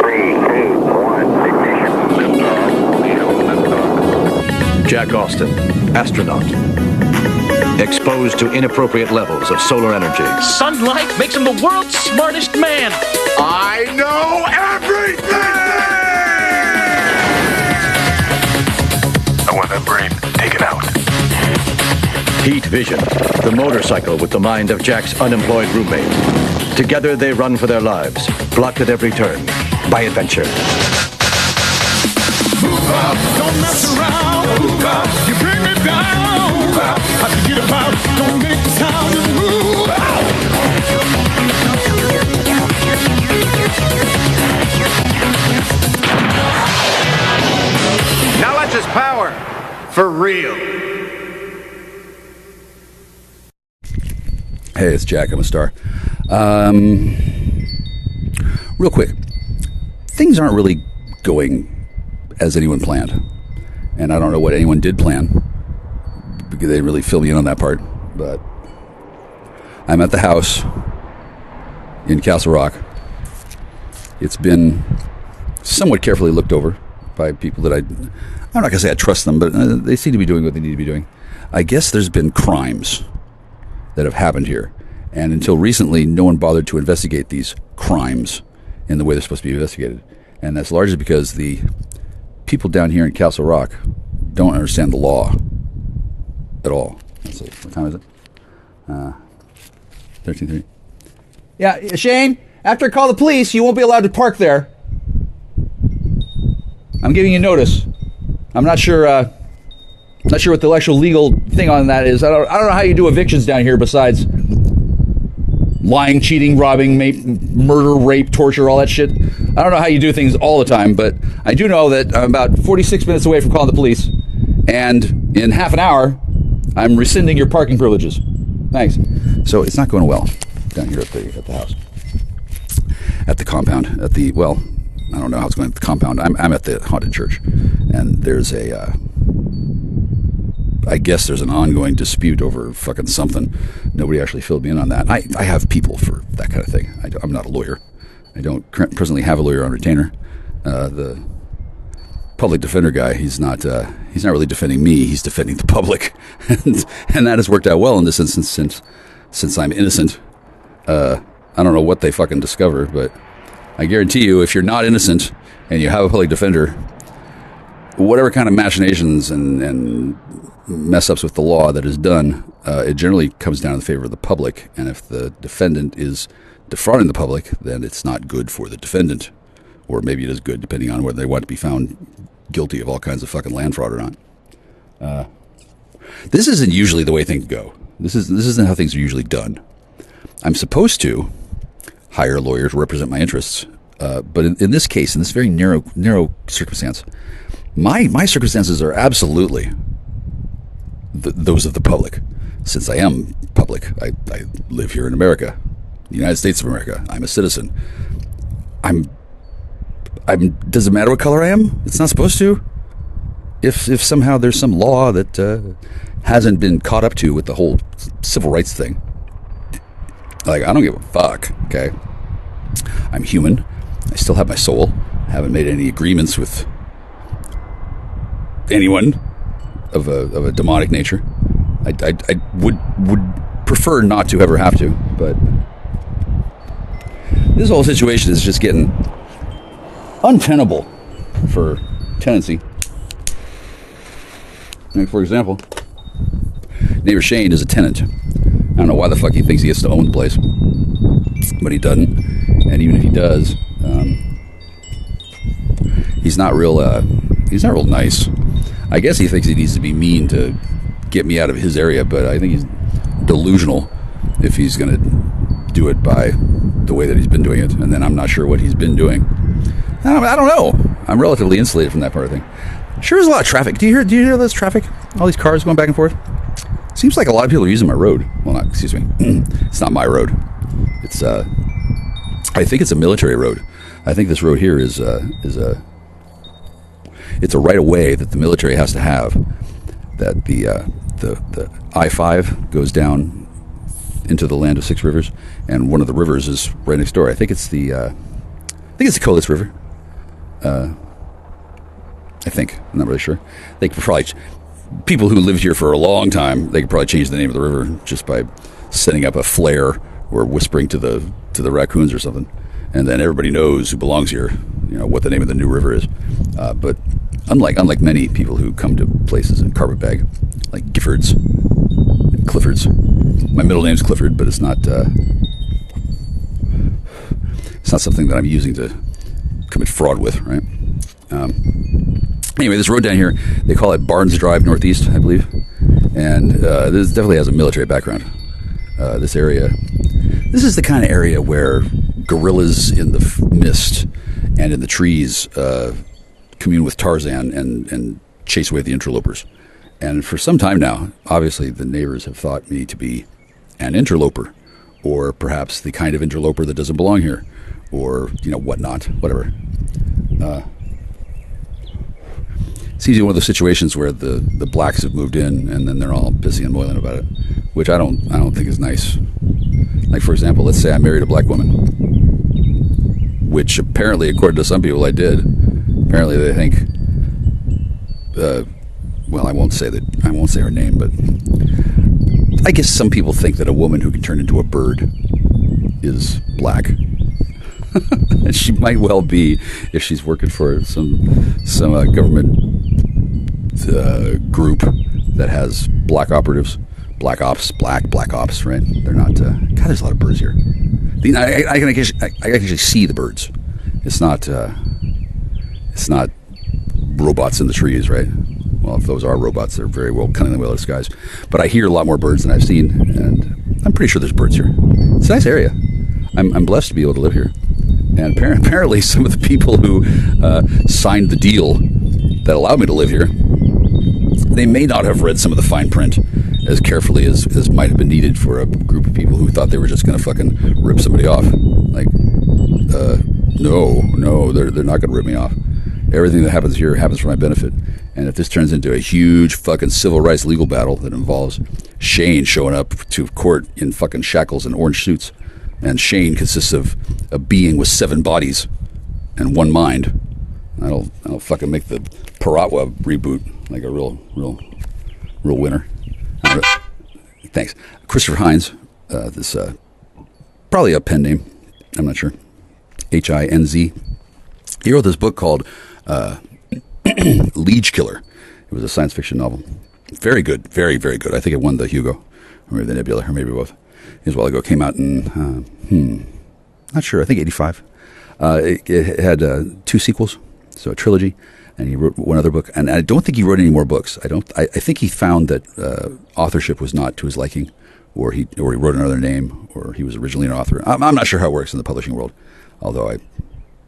3, 2, 1, ignition. Liftoff. Jack Austin, astronaut. Exposed to inappropriate levels of solar energy. Sunlight makes him the world's smartest man. I know everything! I want that brain taken out. Heat Vision, the motorcycle with the mind of Jack's unemployed roommate. Together they run for their lives, blocked at every turn by adventure. Move out, don't mess around. Move out, you bring me down. Move out, I forget about, don't make the sound and move out. Now let's just power for real. Hey, it's Jack. I'm a star. Real quick, things aren't really going as anyone planned, and I don't know what anyone did plan because they didn't really fill me in on that part. But I'm at the house in Castle Rock. It's been somewhat carefully looked over by people that I'm not gonna say I trust them, but they seem to be doing what they need to be doing. I guess there's been crimes that have happened here, and until recently no one bothered to investigate these crimes in the way they're supposed to be investigated, and that's largely because the people down here in Castle Rock don't understand the law at all. Let's see, what time is it? 13:30. Yeah, Shane, after I call the police, you won't be allowed to park there. I'm giving you notice. I'm not sure what the actual legal thing on that is. I don't know how you do evictions down here besides lying, cheating, robbing, murder, rape, torture, all that shit. I don't know how you do things all the time, but I do know that I'm about 46 minutes away from calling the police, and in half an hour, I'm rescinding your parking privileges. Thanks. So it's not going well down here at the house, at the compound, I don't know how it's going at the compound. I'm at the haunted church, and there's I guess there's an ongoing dispute over fucking something. Nobody actually filled me in on that. I have people for that kind of thing. I'm not a lawyer. I don't presently have a lawyer on retainer. The public defender guy, he's not really defending me. He's defending the public, and that has worked out well in this instance since I'm innocent. I don't know what they fucking discover, but I guarantee you, if you're not innocent and you have a public defender, whatever kind of machinations and mess ups with the law that is done, it generally comes down in favor of the public. And if the defendant is defrauding the public, then it's not good for the defendant. Or maybe it is good, depending on whether they want to be found guilty of all kinds of fucking land fraud or not. This isn't usually the way things go. This isn't how things are usually done. I'm supposed to hire a lawyer to represent my interests, but in this case, in this very narrow circumstance, my circumstances are absolutely those of the public. Since I am public, I live here in America, the United States of America. I'm a citizen. Does it matter what color I am? It's not supposed to. If somehow there's some law that hasn't been caught up to with the whole civil rights thing, like, I don't give a fuck. Okay, I'm human. I still have my soul. I haven't made any agreements with anyone of a demonic nature. I would prefer not to ever have to, but this whole situation is just getting untenable for tenancy. Like, for example, neighbor Shane is a tenant. I don't know why the fuck he thinks he gets to own the place, but he doesn't. And even if he does, he's not real nice. I guess he thinks he needs to be mean to get me out of his area, but I think he's delusional if he's going to do it by the way that he's been doing it. And then I'm not sure what he's been doing. I don't know. I'm relatively insulated from that part of the thing. Sure, there's a lot of traffic. Do you hear this traffic? All these cars going back and forth. Seems like a lot of people are using my road. Well, not, excuse me. It's not my road. It's I think it's a military road. I think this road here it's a right of way that the military has to have. That the I-5 goes down into the land of 6 rivers, and one of the rivers is right next door. I think it's the Colis River. I think. I'm not really sure. They could probably, people who lived here for a long time, they could probably change the name of the river just by setting up a flare or whispering to the raccoons or something, and then everybody knows who belongs here, what the name of the new river is. But unlike many people who come to places in Carpetbag, like Gifford's, Clifford's. My middle name's Clifford, but it's not something that I'm using to commit fraud with, right? Anyway, this road down here, they call it Barnes Drive Northeast, I believe, and this definitely has a military background. This area, this is the kind of area where gorillas in the mist and in the trees commune with Tarzan and chase away the interlopers. And for some time now, obviously the neighbors have thought me to be an interloper, or perhaps the kind of interloper that doesn't belong here, or whatnot, whatever. It's easily one of those situations where the blacks have moved in and then they're all pissy and moiling about it, which I don't think is nice. Like, for example, let's say I married a black woman, which apparently, according to some people, I did. Apparently, they think. Well, I won't say her name, but I guess some people think that a woman who can turn into a bird is black. And she might well be if she's working for some government group that has black operatives, black ops, right? They're not. God, there's a lot of birds here. I can actually see the birds. It's not robots in the trees, right? Well, if those are robots, they're very well cunningly well disguised. But I hear a lot more birds than I've seen, and I'm pretty sure there's birds here. It's a nice area. I'm blessed to be able to live here. And apparently some of the people who signed the deal that allowed me to live here, they may not have read some of the fine print as carefully as might have been needed for a group of people who thought they were just going to fucking rip somebody off. Like, no, they're not going to rip me off. Everything that happens here happens for my benefit. And if this turns into a huge fucking civil rights legal battle that involves Shane showing up to court in fucking shackles and orange suits, and Shane consists of a being with 7 bodies and 1 mind, I'll fucking make the Paratwa reboot like a real winner. Thanks. Christopher Hines, this probably a pen name, I'm not sure. Hinz. He wrote this book called Liege Killer. It was a science fiction novel. Very good, very, very good. I think it won the Hugo, or maybe the Nebula, or maybe both. It was a while ago. It came out in, not sure, I think 85. It had 2 sequels, so a trilogy, and he wrote one other book. And I don't think he wrote any more books. I think he found that authorship was not to his liking, or he wrote another name, or he was originally an author. I'm not sure how it works in the publishing world, although I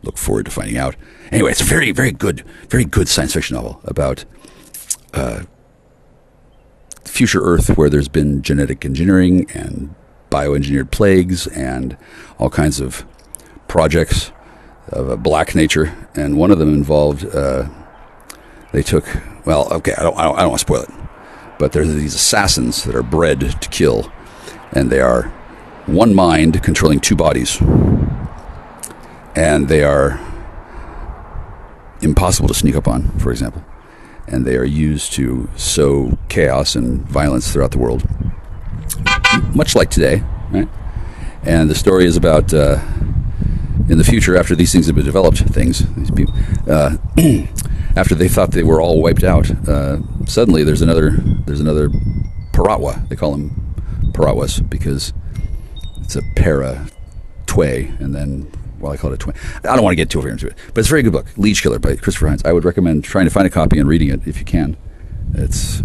look forward to finding out. Anyway, it's a very, very good science fiction novel about future Earth, where there's been genetic engineering and bioengineered plagues and all kinds of projects of a black nature. And one of them involved, they took, well, okay, I don't want to spoil it, but there's these assassins that are bred to kill, and they are 1 mind controlling 2 bodies. And they are impossible to sneak up on, for example. And they are used to sow chaos and violence throughout the world, much like today, right? And the story is about in the future, after these things have been developed, these people, after they thought they were all wiped out, suddenly there's another Paratwa. They call them Paratwas because it's a para-tway, and then, well, I call it a twin. I don't want to get too over into it, but it's a very good book, Liege Killer by Christopher Hines. I would recommend trying to find a copy and reading it if you can. It's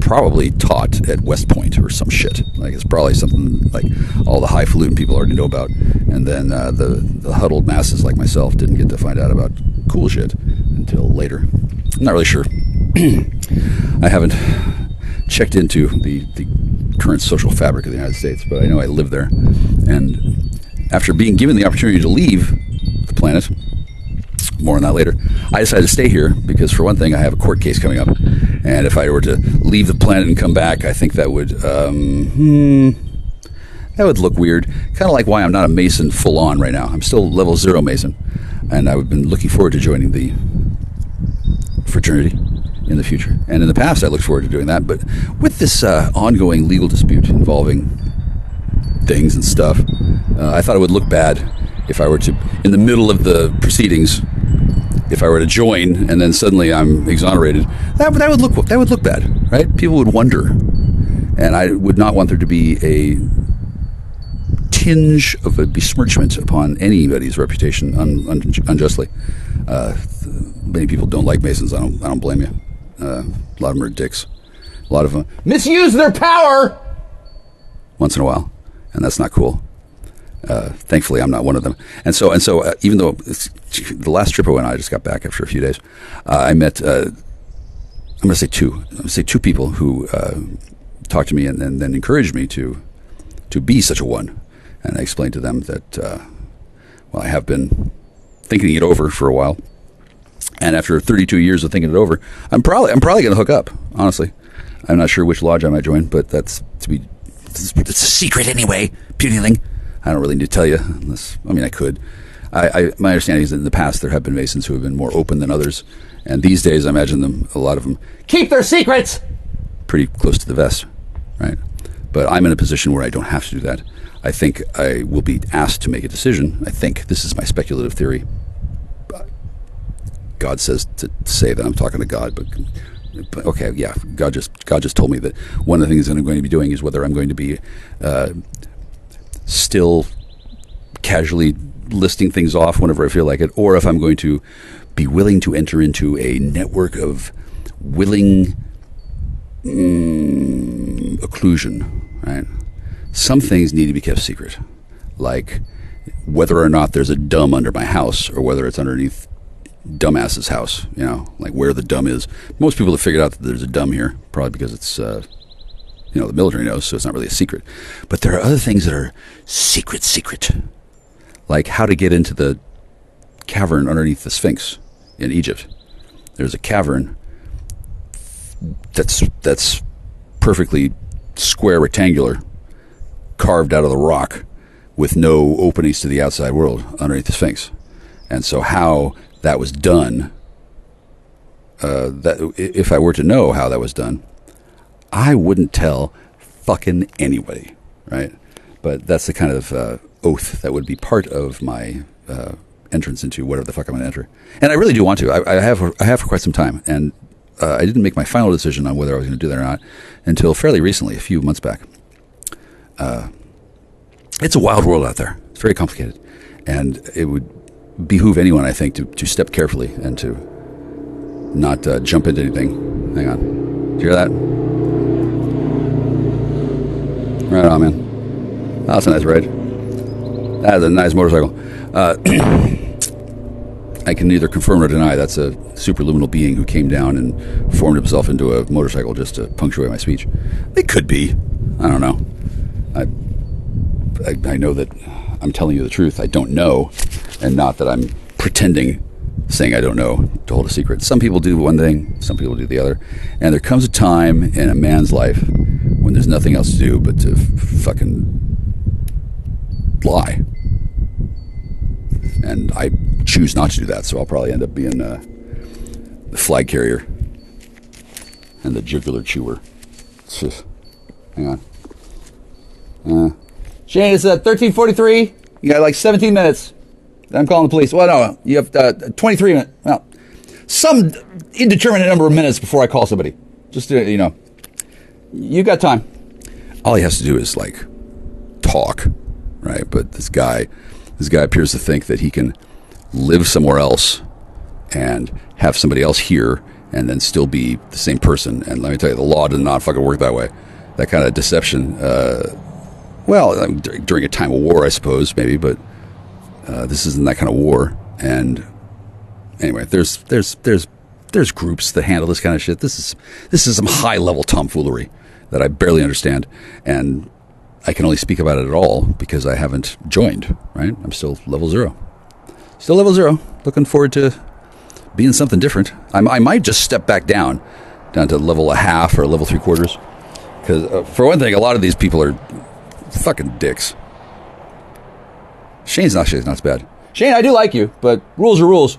probably taught at West Point or some shit. Like, it's probably something like all the highfalutin people already know about, and then the huddled masses like myself didn't get to find out about cool shit until later. I'm not really sure. I haven't checked into the current social fabric of the United States, but I know I live there, and after being given the opportunity to leave the planet, more on that later, I decided to stay here because, for one thing, I have a court case coming up. And if I were to leave the planet and come back, I think that would That would look weird. Kind of like why I'm not a Mason full on right now. I'm still level 0 Mason. And I've been looking forward to joining the fraternity in the future. And in the past, I looked forward to doing that. But with this ongoing legal dispute involving things and stuff, I thought it would look bad if I were to, in the middle of the proceedings, if I were to join and then suddenly I'm exonerated. That would look bad, right? People would wonder. And I would not want there to be a tinge of a besmirchment upon anybody's reputation unjustly. Many people don't like Masons. I don't blame you. A lot of them are dicks. A lot of them misuse their power once in a while, and that's not cool. Thankfully, I'm not one of them. And so, even though the last trip I went on, I just got back after a few days. I met. I'm going to say two. I'm going to say two people who talked to me and then encouraged me to be such a one. And I explained to them that, I have been thinking it over for a while. And after 32 years of thinking it over, I'm probably going to hook up, honestly. I'm not sure which lodge I might join, but it's a secret anyway, punyling. I don't really need to tell you, I could. My understanding is that in the past there have been Masons who have been more open than others. And these days, I imagine a lot of them keep their secrets pretty close to the vest, right? But I'm in a position where I don't have to do that. I think I will be asked to make a decision. I think this is my speculative theory. God says to say that I'm talking to God, but okay, yeah. God just told me that one of the things that I'm going to be doing is whether I'm going to be still casually listing things off whenever I feel like it, or if I'm going to be willing to enter into a network of willing occlusion, right? Some things need to be kept secret, like whether or not there's a dumb under my house or whether it's underneath dumbass's house, like where the dumb is. Most people have figured out that there's a dumb here, probably because it's, the military knows, so it's not really a secret. But there are other things that are secret, like how to get into the cavern underneath the Sphinx in Egypt. There's a cavern that's perfectly square, rectangular, carved out of the rock with no openings to the outside world underneath the Sphinx. And so how that was done, that if I were to know how that was done, I wouldn't tell fucking anybody, right? But that's the kind of oath that would be part of my entrance into whatever the fuck I'm going to enter. And I really do want to. I have for quite some time. And I didn't make my final decision on whether I was going to do that or not until fairly recently, a few months back. It's a wild world out there. It's very complicated. And it would behoove anyone, I think, to step carefully and to not jump into anything. Hang on. Did you hear that? Right on, man. Oh, that's a nice ride. That is a nice motorcycle. I can neither confirm or deny that's a superluminal being who came down and formed himself into a motorcycle just to punctuate my speech. It could be. I don't know. I know that I'm telling you the truth. I don't know, and not that I'm pretending, saying I don't know, to hold a secret. Some people do one thing, some people do the other. And there comes a time in a man's life when there's nothing else to do but to fucking lie. And I choose not to do that, so I'll probably end up being the flag carrier and the jugular chewer. Hang on. Shane, it's 13:43. You got like 17 minutes. I'm calling the police. Well, no, you have 23 minutes. Well, some indeterminate number of minutes before I call somebody. Just, you got time. All he has to do is, like, talk, right? But this guy appears to think that he can live somewhere else and have somebody else here and then still be the same person. And let me tell you, the law does not fucking work that way. That kind of deception, during a time of war, I suppose, maybe, but this isn't that kind of war. And anyway, there's groups that handle this kind of shit. This is some high level tomfoolery that I barely understand, and I can only speak about it at all because I haven't joined. Right? I'm still level 0. Still level 0. Looking forward to being something different. I might just step back down to level 1/2 or level 3/4. Because for one thing, a lot of these people are Fucking dicks. Shane's not as bad. Shane, I do like you, but rules are rules.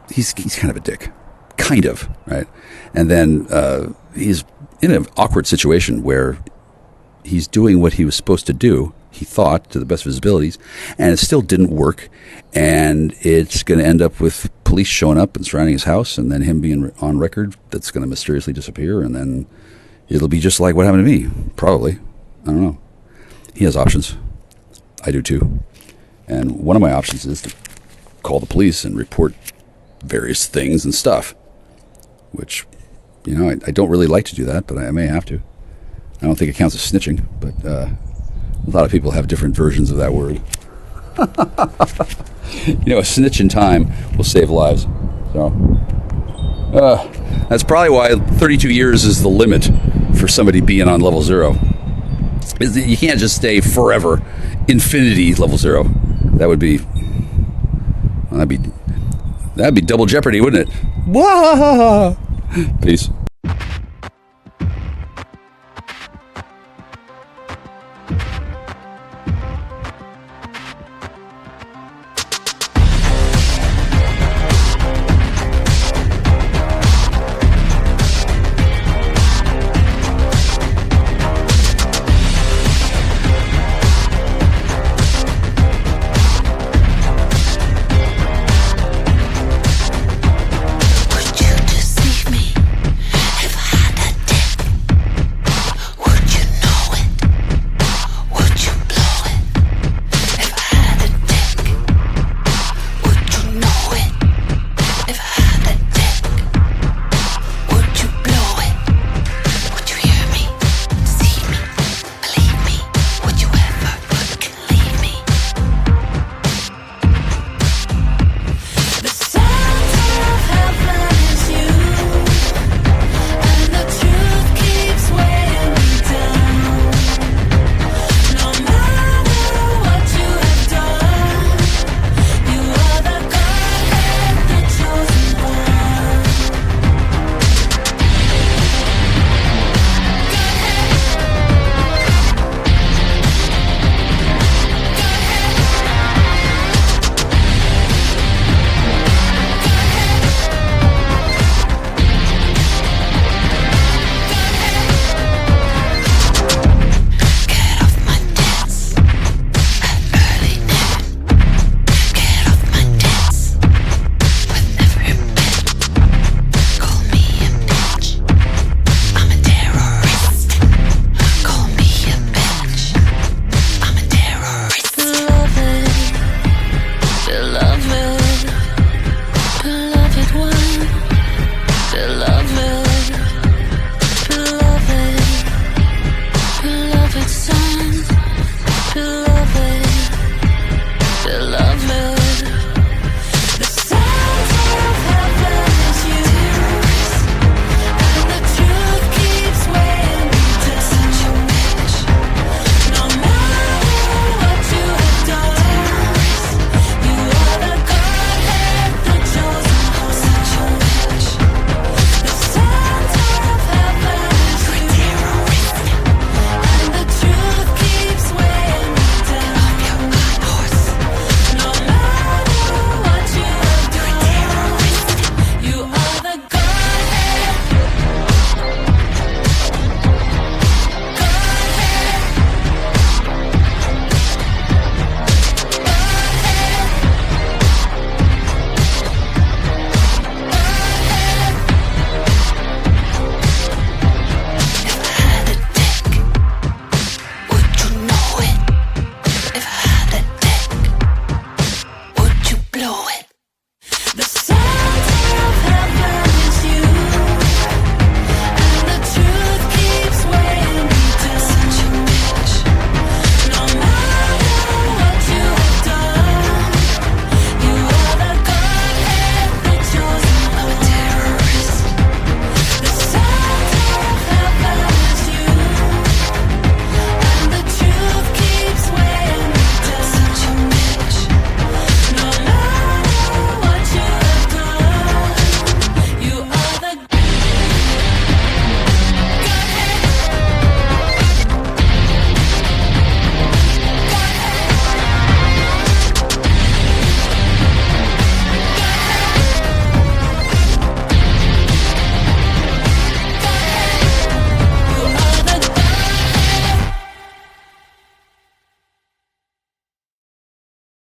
He's kind of a dick. Kind of, right? And then he's in an awkward situation where he's doing what he was supposed to do, he thought, to the best of his abilities, and it still didn't work. And it's going to end up with police showing up and surrounding his house, and then him being on record that's going to mysteriously disappear, and then it'll be just like what happened to me, probably. I don't know. He has options. I do too. And one of my options is to call the police and report various things and stuff, which, you know, I don't really like to do that, but I may have to. I don't think it counts as snitching, but a lot of people have different versions of that word. You know, a snitch in time will save lives. So that's probably why 32 years is the limit for somebody being on level 0. You can't just stay forever, infinity level 0. That'd be double jeopardy, wouldn't it? Peace.